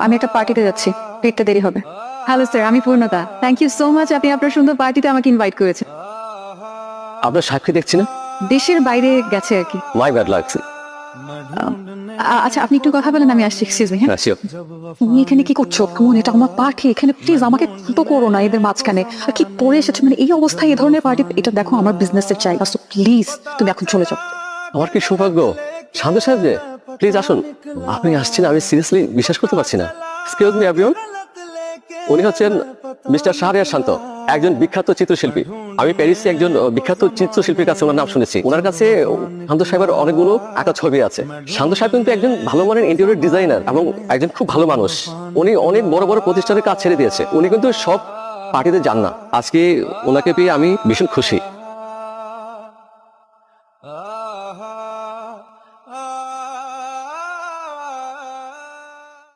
আমি একটা পার্টিতে যাচ্ছি, ফিরতে দেরি হবে। হ্যালো স্যার, আমি পূর্ণতা। থ্যাংক ইউ সো মাচ, আপনি আপনার সুন্দর পার্টিতে আমাকে ইনভাইট করেছেন। আপনার সাক্ষী দেখছি না। দেশের বাইরে গেছে আর কি। মাই ব্যাড লাগছে। আচ্ছা, আপনি একটু কথা বলেন, আমি আসছি। Excuse me. হ্যাঁ, হ্যাঁ শিওর। তুমি এখানে কি করছো? কেমন, এটা আমার পার্টি, এখানে প্লিজ আমাকে তো করো না এদের মাঝখানে। আর কি পরে এসেছো, মানে এই অবস্থায় এই ধরনের পার্টি? এটা দেখো আমার বিজনেসের জায়গা, সো প্লিজ তুমি এখন চলে যাও। আমার কি সৌভাগ্য। শান্ত সাহেব যে, প্লিজ আসুন। আপনি আসছেন, আমি সিরিয়াসলি বিশ্বাস করতে পারছি না। এক্সকিউজ মি এভরিওয়ান, উনি হচ্ছেন মিস্টার শাহরিয়ার শান্ত, একজন বিখ্যাত চিত্রশিল্পী। আমি প্যারিসে একজন বিখ্যাত চিত্রশিল্পীর কাছে ওনার নাম শুনেছি। ওনার কাছে শান্ত সাহেবের অনেকগুলো আঁকা ছবি আছে। শান্ত সাহেব কিন্তু একজন ভালো মানের ইন্টেরিয়র ডিজাইনার এবং একজন খুব ভালো মানুষ। উনি অনেক বড় বড় প্রতিষ্ঠানের কাজ ছেড়ে দিয়েছে। উনি কিন্তু সব পার্টিতে যান না। আজকে ওনাকে পেয়ে আমি ভীষণ খুশি।